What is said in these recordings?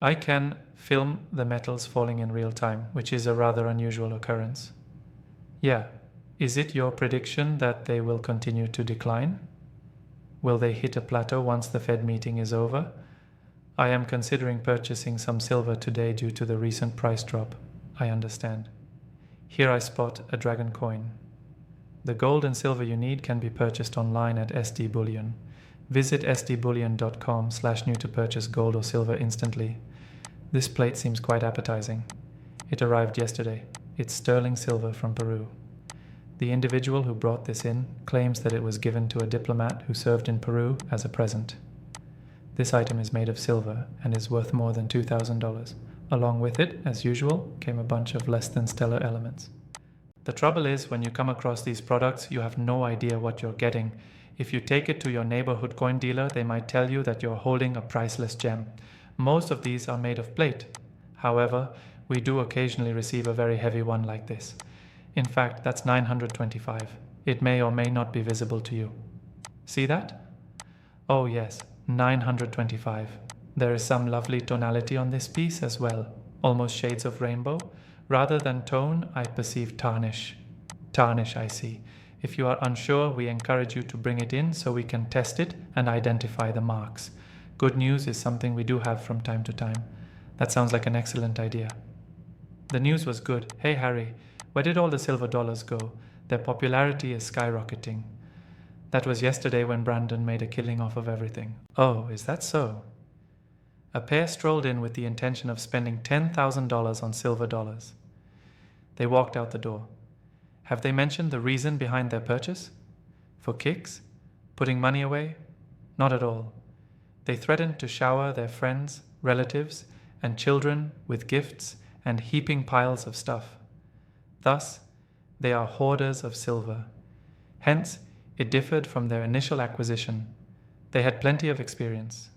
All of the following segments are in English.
I can film the metals falling in real time, which is a rather unusual occurrence. Yeah. Is it your prediction that they will continue to decline? Will they hit a plateau once the Fed meeting is over? I am considering purchasing some silver today due to the recent price drop. I understand. Here I spot a dragon coin. The gold and silver you need can be purchased online at SD Bullion. Visit sdbullion.com/new to purchase gold or silver instantly. This plate seems quite appetizing. It arrived yesterday. It's sterling silver from Peru. The individual who brought this in claims that it was given to a diplomat who served in Peru as a present. This item is made of silver and is worth more than $2,000. Along with it, as usual, came a bunch of less than stellar elements. The trouble is, when you come across these products, you have no idea what you're getting. If you take it to your neighborhood coin dealer, they might tell you that you're holding a priceless gem. Most of these are made of plate. However, we do occasionally receive a very heavy one like this. In fact, that's 925. It may or may not be visible to you. See that? Oh yes, 925. There is some lovely tonality on this piece as well, almost shades of rainbow. Rather than tone, I perceive tarnish. Tarnish, I see. If you are unsure, we encourage you to bring it in so we can test it and identify the marks. Good news is something we do have from time to time. That sounds like an excellent idea. The news was good. Hey Harry, where did all the silver dollars go? Their popularity is skyrocketing. That was yesterday when Brandon made a killing off of everything. Oh, is that so? A pair strolled in with the intention of spending $10,000 on silver dollars. They walked out the door. Have they mentioned the reason behind their purchase? For kicks? Putting money away? Not at all. They threatened to shower their friends, relatives, and children with gifts and heaping piles of stuff. Thus, they are hoarders of silver. Hence, it differed from their initial acquisition. They had plenty of experience.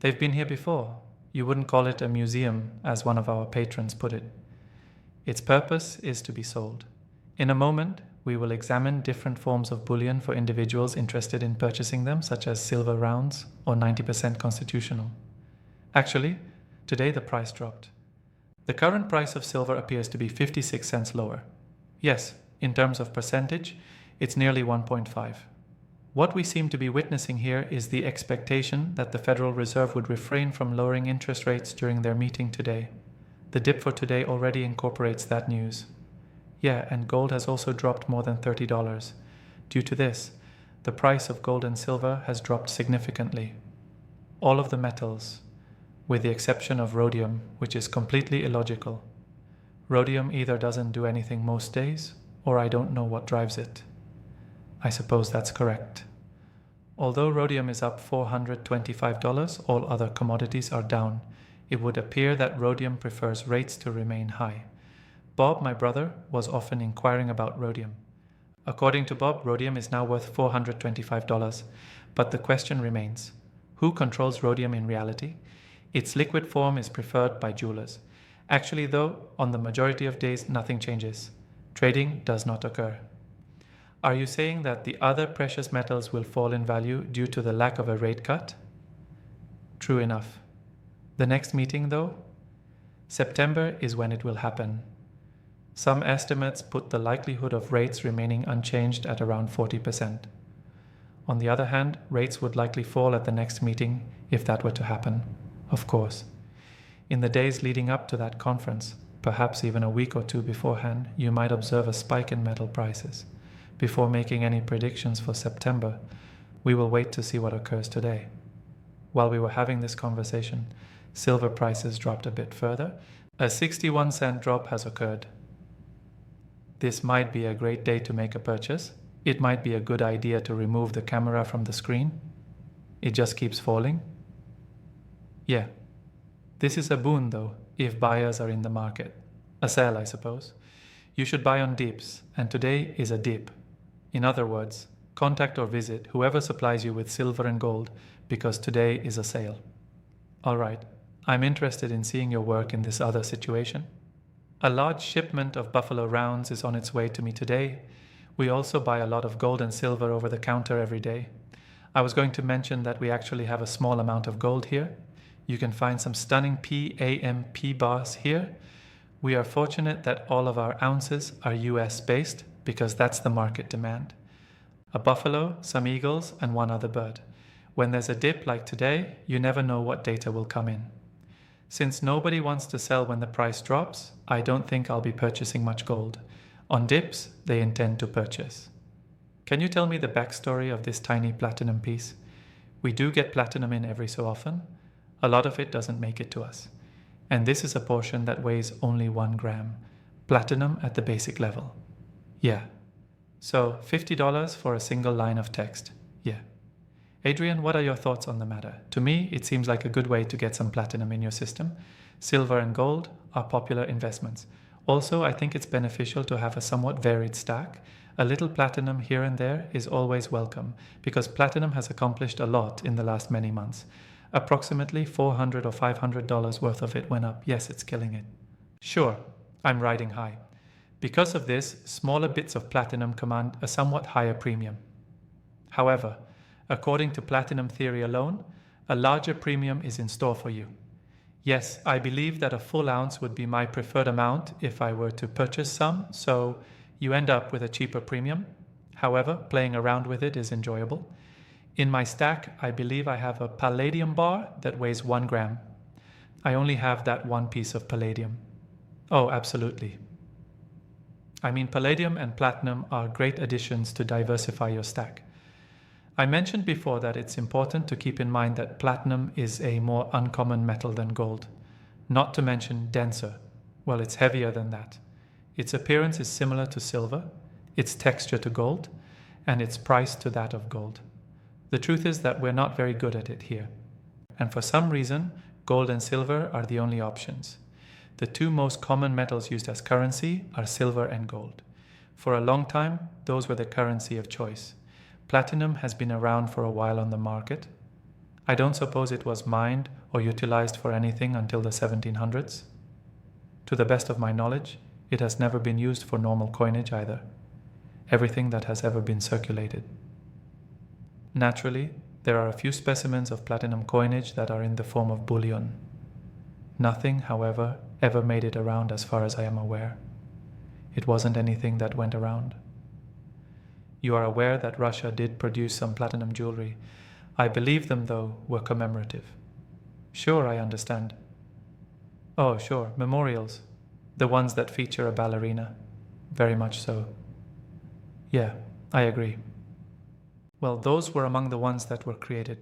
They've been here before. You wouldn't call it a museum, as one of our patrons put it. Its purpose is to be sold. In a moment, we will examine different forms of bullion for individuals interested in purchasing them, such as silver rounds or 90% constitutional. Actually, today the price dropped. The current price of silver appears to be 56 cents lower. Yes, in terms of percentage, it's nearly 1.5. What we seem to be witnessing here is the expectation that the Federal Reserve would refrain from lowering interest rates during their meeting today. The dip for today already incorporates that news. Yeah, and gold has also dropped more than $30. Due to this, the price of gold and silver has dropped significantly. All of the metals, with the exception of rhodium, which is completely illogical. Rhodium either doesn't do anything most days, or I don't know what drives it. I suppose that's correct. Although rhodium is up $425, all other commodities are down. It would appear that rhodium prefers rates to remain high. Bob, my brother, was often inquiring about rhodium. According to Bob, rhodium is now worth $425, but the question remains, who controls rhodium in reality? Its liquid form is preferred by jewelers. Actually, though, on the majority of days, nothing changes. Trading does not occur. Are you saying that the other precious metals will fall in value due to the lack of a rate cut? True enough. The next meeting, though? September is when it will happen. Some estimates put the likelihood of rates remaining unchanged at around 40%. On the other hand, rates would likely fall at the next meeting if that were to happen, of course. In the days leading up to that conference, perhaps even a week or two beforehand, you might observe a spike in metal prices. Before making any predictions for September, we will wait to see what occurs today. While we were having this conversation, silver prices dropped a bit further. A 61-cent drop has occurred. This might be a great day to make a purchase. It might be a good idea to remove the camera from the screen. It just keeps falling. Yeah. This is a boon, though, if buyers are in the market. A sell, I suppose. You should buy on dips, and today is a dip. In other words, contact or visit whoever supplies you with silver and gold, because today is a sale. All right, I'm interested in seeing your work in this other situation. A large shipment of buffalo rounds is on its way to me today. We also buy a lot of gold and silver over the counter every day. I was going to mention that we actually have a small amount of gold here. You can find some stunning PAMP bars here. We are fortunate that all of our ounces are US based because that's the market demand. A buffalo, some eagles, and one other bird. When there's a dip like today, you never know what data will come in. Since nobody wants to sell when the price drops, I don't think I'll be purchasing much gold. On dips, they intend to purchase. Can you tell me the backstory of this tiny platinum piece? We do get platinum in every so often. A lot of it doesn't make it to us. And this is a portion that weighs only 1 gram. Platinum at the basic level. Yeah. So $50 for a single line of text. Yeah. Adrian, what are your thoughts on the matter? To me, it seems like a good way to get some platinum in your system. Silver and gold are popular investments. Also, I think it's beneficial to have a somewhat varied stack. A little platinum here and there is always welcome because platinum has accomplished a lot in the last many months. Approximately $400 or $500 worth of it went up. Yes, it's killing it. Sure, I'm riding high. Because of this, smaller bits of platinum command a somewhat higher premium. However, according to platinum theory alone, a larger premium is in store for you. Yes, I believe that a full ounce would be my preferred amount if I were to purchase some, so you end up with a cheaper premium. However, playing around with it is enjoyable. In my stack, I believe I have a palladium bar that weighs 1 gram. I only have that one piece of palladium. Oh, absolutely. I mean, palladium and platinum are great additions to diversify your stack. I mentioned before that it's important to keep in mind that platinum is a more uncommon metal than gold, not to mention denser. Well, it's heavier than that. Its appearance is similar to silver, its texture to gold, and its price to that of gold. The truth is that we're not very good at it here. And for some reason, gold and silver are the only options. The two most common metals used as currency are silver and gold. For a long time, those were the currency of choice. Platinum has been around for a while on the market. I don't suppose it was mined or utilized for anything until the 1700s. To the best of my knowledge, it has never been used for normal coinage either. Everything that has ever been circulated. Naturally, there are a few specimens of platinum coinage that are in the form of bullion. Nothing, however, ever made it around as far as I am aware. It wasn't anything that went around. You are aware that Russia did produce some platinum jewelry. I believe them, though, were commemorative. Sure, I understand. Oh, sure, memorials. The ones that feature a ballerina. Very much so. Yeah, I agree. Well, those were among the ones that were created.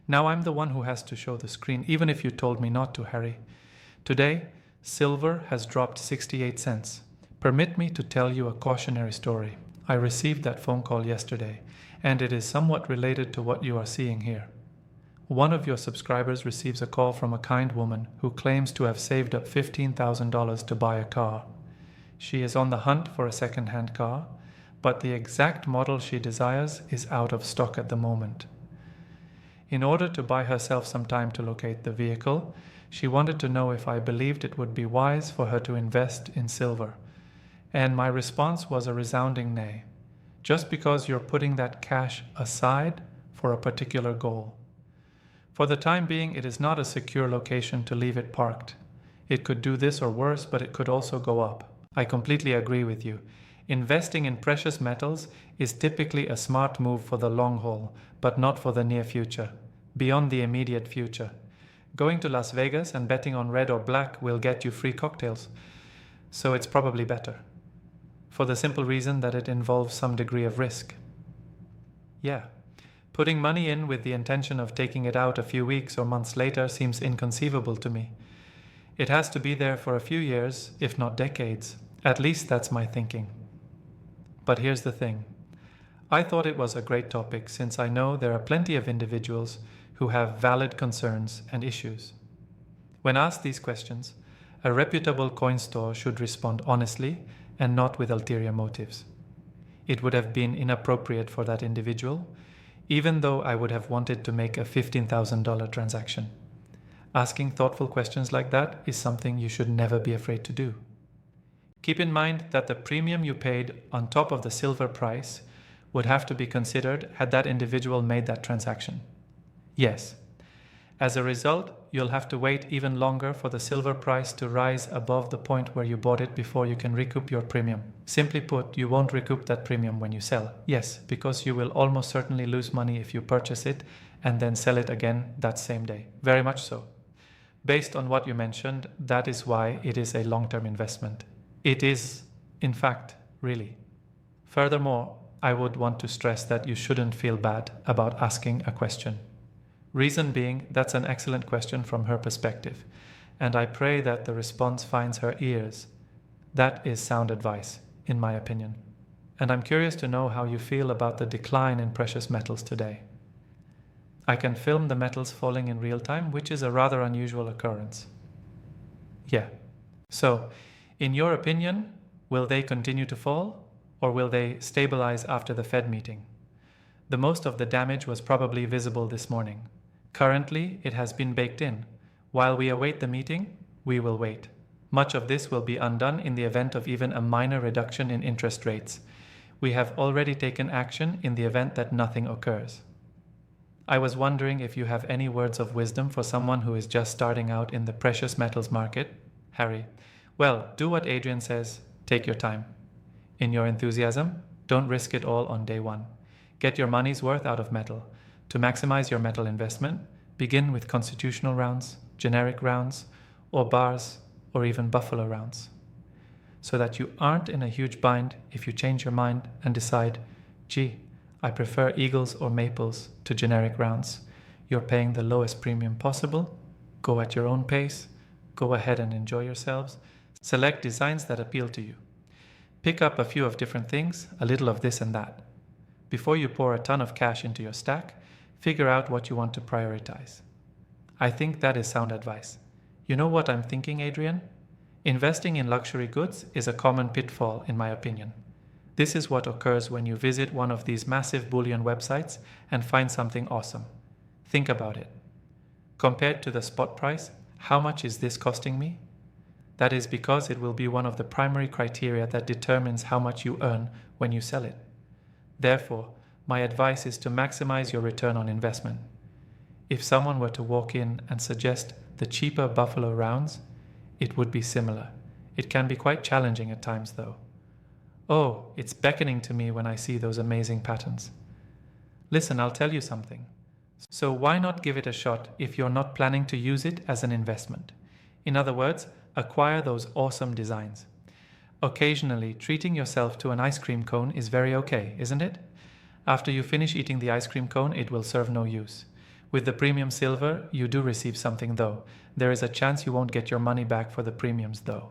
Now I'm the one who has to show the screen, even if you told me not to, Harry. Today, silver has dropped 68 cents. Permit me to tell you a cautionary story. I received that phone call yesterday, and it is somewhat related to what you are seeing here. One of your subscribers receives a call from a kind woman who claims to have saved up $15,000 to buy a car. She is on the hunt for a second-hand car, but the exact model she desires is out of stock at the moment. In order to buy herself some time to locate the vehicle, she wanted to know if I believed it would be wise for her to invest in silver. And my response was a resounding nay. Just because you're putting that cash aside for a particular goal. For the time being, it is not a secure location to leave it parked. It could do this or worse, but it could also go up. I completely agree with you. Investing in precious metals is typically a smart move for the long haul, but not for the near future, beyond the immediate future. Going to Las Vegas and betting on red or black will get you free cocktails, so it's probably better. For the simple reason that it involves some degree of risk. Yeah, putting money in with the intention of taking it out a few weeks or months later seems inconceivable to me. It has to be there for a few years, if not decades. At least that's my thinking. But here's the thing. I thought it was a great topic since I know there are plenty of individuals who have valid concerns and issues. When asked these questions, a reputable coin store should respond honestly and not with ulterior motives. It would have been inappropriate for that individual, even though I would have wanted to make a $15,000 transaction. Asking thoughtful questions like that is something you should never be afraid to do. Keep in mind that the premium you paid on top of the silver price would have to be considered had that individual made that transaction. Yes. As a result, you'll have to wait even longer for the silver price to rise above the point where you bought it before you can recoup your premium. Simply put, you won't recoup that premium when you sell. Yes, because you will almost certainly lose money if you purchase it and then sell it again that same day. Very much so. Based on what you mentioned, that is why it is a long-term investment. It is, in fact, really. Furthermore, I would want to stress that you shouldn't feel bad about asking a question. Reason being, that's an excellent question from her perspective, and I pray that the response finds her ears. That is sound advice, in my opinion. And I'm curious to know how you feel about the decline in precious metals today. I can film the metals falling in real time, which is a rather unusual occurrence. Yeah. So, in your opinion, will they continue to fall, or will they stabilize after the Fed meeting? The most of the damage was probably visible this morning. Currently, it has been baked in. While we await the meeting, we will wait. Much of this will be undone in the event of even a minor reduction in interest rates. We have already taken action in the event that nothing occurs. I was wondering if you have any words of wisdom for someone who is just starting out in the precious metals market, Harry. Well, do what Adrian says. Take your time. In your enthusiasm, don't risk it all on day one. Get your money's worth out of metal. To maximize your metal investment, begin with constitutional rounds, generic rounds, or bars, or even buffalo rounds. So that you aren't in a huge bind if you change your mind and decide, gee, I prefer eagles or maples to generic rounds. You're paying the lowest premium possible. Go at your own pace. Go ahead and enjoy yourselves. Select designs that appeal to you. Pick up a few of different things, a little of this and that. Before you pour a ton of cash into your stack, figure out what you want to prioritize. I think that is sound advice. You know what I'm thinking, Adrian? Investing in luxury goods is a common pitfall, in my opinion. This is what occurs when you visit one of these massive bullion websites and find something awesome. Think about it. Compared to the spot price, how much is this costing me? That is because it will be one of the primary criteria that determines how much you earn when you sell it. Therefore, my advice is to maximize your return on investment. If someone were to walk in and suggest the cheaper buffalo rounds, it would be similar. It can be quite challenging at times though. Oh, it's beckoning to me when I see those amazing patterns. Listen, I'll tell you something. So why not give it a shot if you're not planning to use it as an investment? In other words, acquire those awesome designs. Occasionally, treating yourself to an ice cream cone is very okay, isn't it? After you finish eating the ice cream cone, it will serve no use. With the premium silver, you do receive something though. There is a chance you won't get your money back for the premiums though.